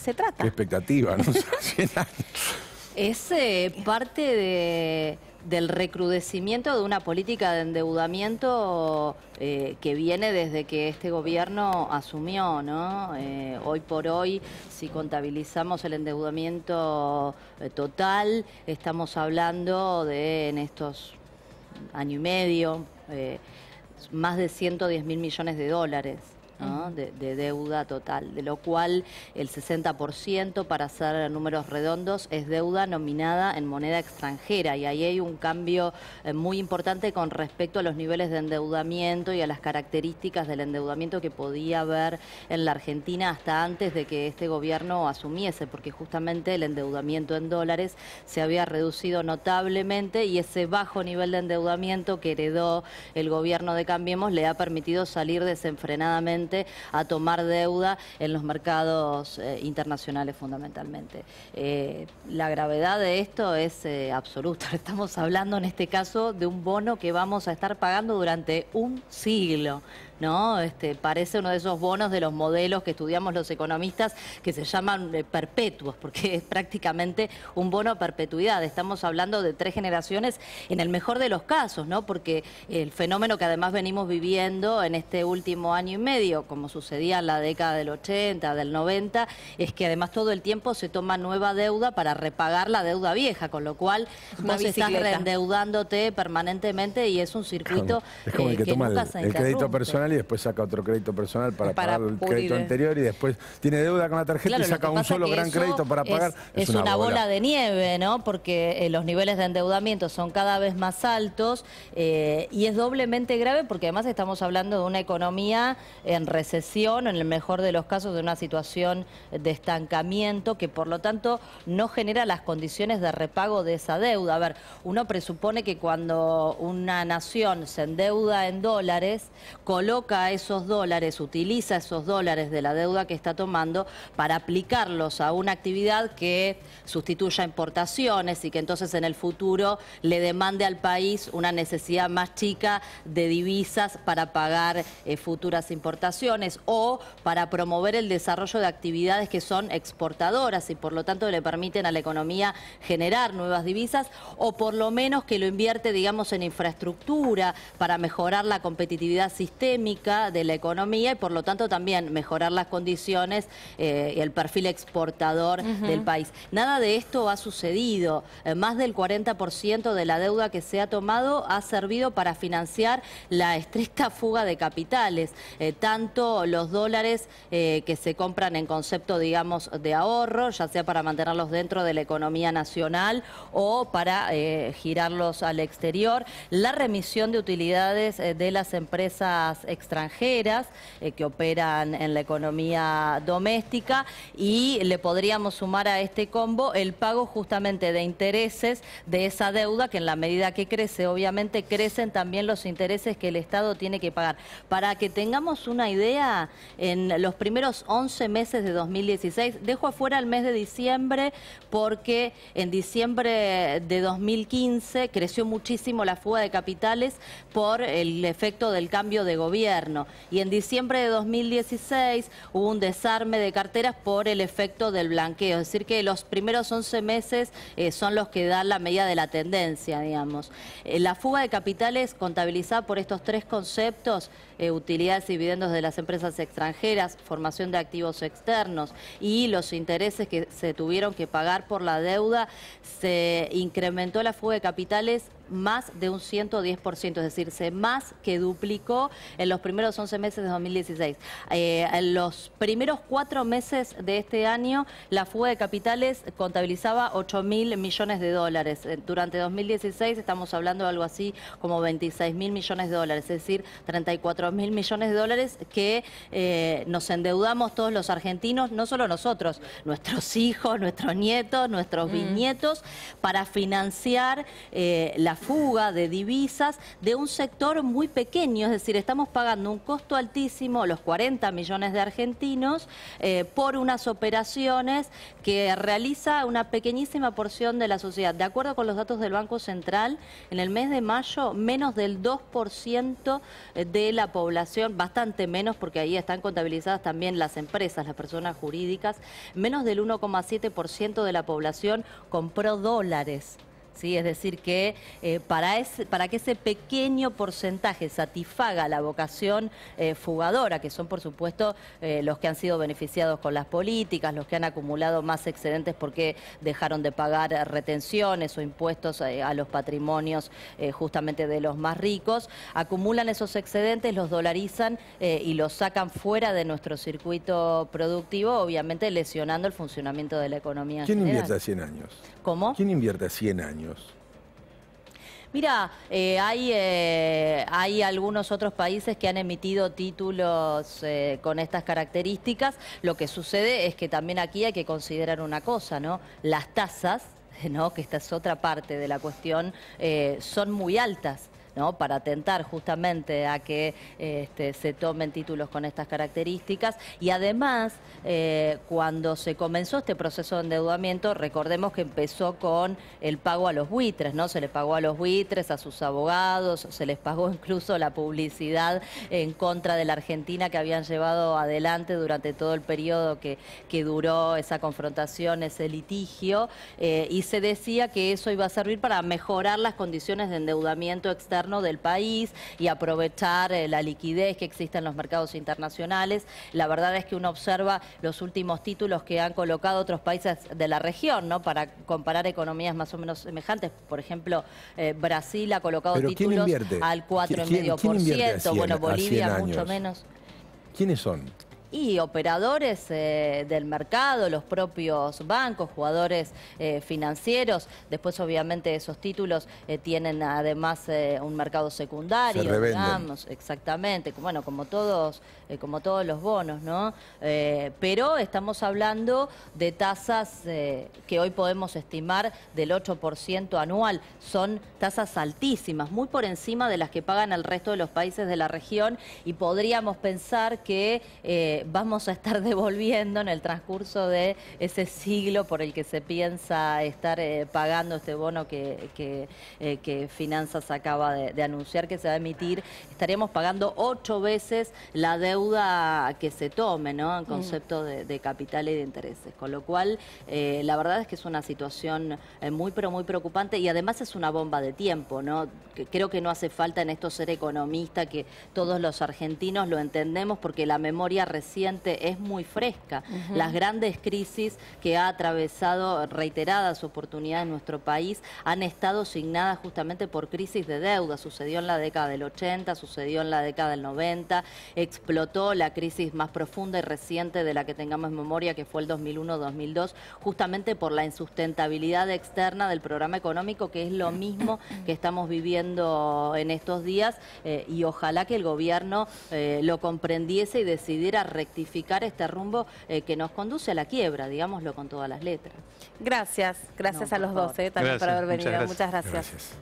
se trata. Qué expectativa, ¿no? 100 años. Es parte del recrudecimiento de una política de endeudamiento que viene desde que este gobierno asumió, ¿no? Hoy por hoy, si contabilizamos el endeudamiento total, estamos hablando de, en estos año y medio, más de 110.000 millones de dólares. ¿no? de deuda total, de lo cual el 60%, para hacer números redondos, es deuda nominada en moneda extranjera, y ahí hay un cambio muy importante con respecto a los niveles de endeudamiento y a las características del endeudamiento que podía haber en la Argentina hasta antes de que este gobierno asumiese, porque justamente el endeudamiento en dólares se había reducido notablemente, y ese bajo nivel de endeudamiento que heredó el gobierno de Cambiemos le ha permitido salir desenfrenadamente a tomar deuda en los mercados internacionales fundamentalmente. La gravedad de esto es absoluta. Estamos hablando en este caso de un bono que vamos a estar pagando durante un siglo, ¿no? Parece uno de esos bonos de los modelos que estudiamos los economistas que se llaman perpetuos, porque es prácticamente un bono a perpetuidad. Estamos hablando de 3 generaciones en el mejor de los casos, ¿no? Porque el fenómeno que además venimos viviendo en este último año y medio, como sucedía en la década del 80, del 90, es que además todo el tiempo se toma nueva deuda para repagar la deuda vieja, con lo cual vos estás reendeudándote permanentemente, y es un circuito es como el que toma nunca se el crédito interrumpe. personal y después saca otro crédito personal para pagar el crédito anterior, y después tiene deuda con la tarjeta, claro, y saca un solo gran crédito para pagar. Es una bola de nieve, ¿no? Porque los niveles de endeudamiento son cada vez más altos, y es doblemente grave porque además estamos hablando de una economía en recesión, en el mejor de los casos de una situación de estancamiento, que por lo tanto no genera las condiciones de repago de esa deuda. A ver, uno presupone que cuando una nación se endeuda en dólares, coloca esos dólares, utiliza esos dólares de la deuda que está tomando para aplicarlos a una actividad que sustituya importaciones, y que entonces en el futuro le demande al país una necesidad más chica de divisas para pagar futuras importaciones, o para promover el desarrollo de actividades que son exportadoras y por lo tanto le permiten a la economía generar nuevas divisas, o por lo menos que lo invierte, digamos, en infraestructura para mejorar la competitividad sistémica de la economía y por lo tanto también mejorar las condiciones y el perfil exportador del país. Nada de esto ha sucedido. Más del 40% de la deuda que se ha tomado ha servido para financiar la estricta fuga de capitales, tanto los dólares que se compran en concepto, digamos, de ahorro, ya sea para mantenerlos dentro de la economía nacional o para girarlos al exterior, la remisión de utilidades de las empresas extranjeras que operan en la economía doméstica, y le podríamos sumar a este combo el pago justamente de intereses de esa deuda, que en la medida que crece, obviamente crecen también los intereses que el Estado tiene que pagar. Para que tengamos una idea, en los primeros 11 meses de 2016, dejo afuera el mes de diciembre porque en diciembre de 2015 creció muchísimo la fuga de capitales por el efecto del cambio de gobierno, y en diciembre de 2016 hubo un desarme de carteras por el efecto del blanqueo, es decir que los primeros 11 meses son los que dan la medida de la tendencia, digamos. La fuga de capitales contabilizada por estos 3 conceptos, utilidades y dividendos de las empresas extranjeras, formación de activos externos y los intereses que se tuvieron que pagar por la deuda, se incrementó la fuga de capitales más de un 110%, es decir, se más que duplicó en los primeros 11 meses de 2016. En los primeros 4 meses de este año, la fuga de capitales contabilizaba 8.000 millones de dólares. Durante 2016 estamos hablando de algo así como 26.000 millones de dólares, es decir, 34.000 millones de dólares que nos endeudamos todos los argentinos, no solo nosotros, nuestros hijos, nuestros nietos, nuestros bisnietos, para financiar la fuga de divisas de un sector muy pequeño, es decir, estamos pagando un costo altísimo, los 40 millones de argentinos, por unas operaciones que realiza una pequeñísima porción de la sociedad. De acuerdo con los datos del Banco Central, en el mes de mayo, menos del 2% de la población, bastante menos porque ahí están contabilizadas también las empresas, las personas jurídicas, menos del 1,7% de la población compró dólares. ¿Sí? Es decir, que para que ese pequeño porcentaje satisfaga la vocación fugadora, que son por supuesto los que han sido beneficiados con las políticas, los que han acumulado más excedentes porque dejaron de pagar retenciones o impuestos a los patrimonios justamente de los más ricos, acumulan esos excedentes, los dolarizan y los sacan fuera de nuestro circuito productivo, obviamente lesionando el funcionamiento de la economía. ¿Quién invierte a 100 años? ¿Cómo? ¿Quién invierte a 100 años? Mira, hay algunos otros países que han emitido títulos con estas características. Lo que sucede es que también aquí hay que considerar una cosa, ¿no? Las tasas, ¿no? Que esta es otra parte de la cuestión, son muy altas, ¿no? Para atentar justamente a que se tomen títulos con estas características. Y además, cuando se comenzó este proceso de endeudamiento, recordemos que empezó con el pago a los buitres, ¿no? Se le pagó a los buitres, a sus abogados, se les pagó incluso la publicidad en contra de la Argentina que habían llevado adelante durante todo el periodo que duró esa confrontación, ese litigio, y se decía que eso iba a servir para mejorar las condiciones de endeudamiento externo del país y aprovechar la liquidez que existe en los mercados internacionales. La verdad es que uno observa los últimos títulos que han colocado otros países de la región, ¿no? Para comparar economías más o menos semejantes. Por ejemplo, Brasil ha colocado títulos al 4,5%, bueno, Bolivia mucho menos. ¿Quiénes son? Y operadores del mercado, los propios bancos, jugadores financieros. Después, obviamente, esos títulos tienen además un mercado secundario, digamos, exactamente, bueno, como todos los bonos, ¿no? Pero estamos hablando de tasas que hoy podemos estimar del 8% anual. Son tasas altísimas, muy por encima de las que pagan el resto de los países de la región, y podríamos pensar que vamos a estar devolviendo en el transcurso de ese siglo por el que se piensa estar pagando este bono que Finanzas acaba de anunciar que se va a emitir. Estaríamos pagando 8 veces la deuda que se tome, ¿no? En concepto de capital y de intereses. Con lo cual, la verdad es que es una situación muy, pero muy preocupante, y además es una bomba de tiempo, ¿no? Creo que no hace falta en esto ser economista, que todos los argentinos lo entendemos porque la memoria reciente es muy fresca. Las grandes crisis que ha atravesado reiteradas oportunidades en nuestro país han estado signadas justamente por crisis de deuda. Sucedió en la década del 80, sucedió en la década del 90, explotó la crisis más profunda y reciente de la que tengamos memoria, que fue el 2001-2002, justamente por la insustentabilidad externa del programa económico, que es lo mismo que estamos viviendo en estos días, y ojalá que el gobierno lo comprendiese y decidiera rectificar este rumbo que nos conduce a la quiebra, digámoslo con todas las letras. Gracias a los dos también por haber venido. Muchas gracias.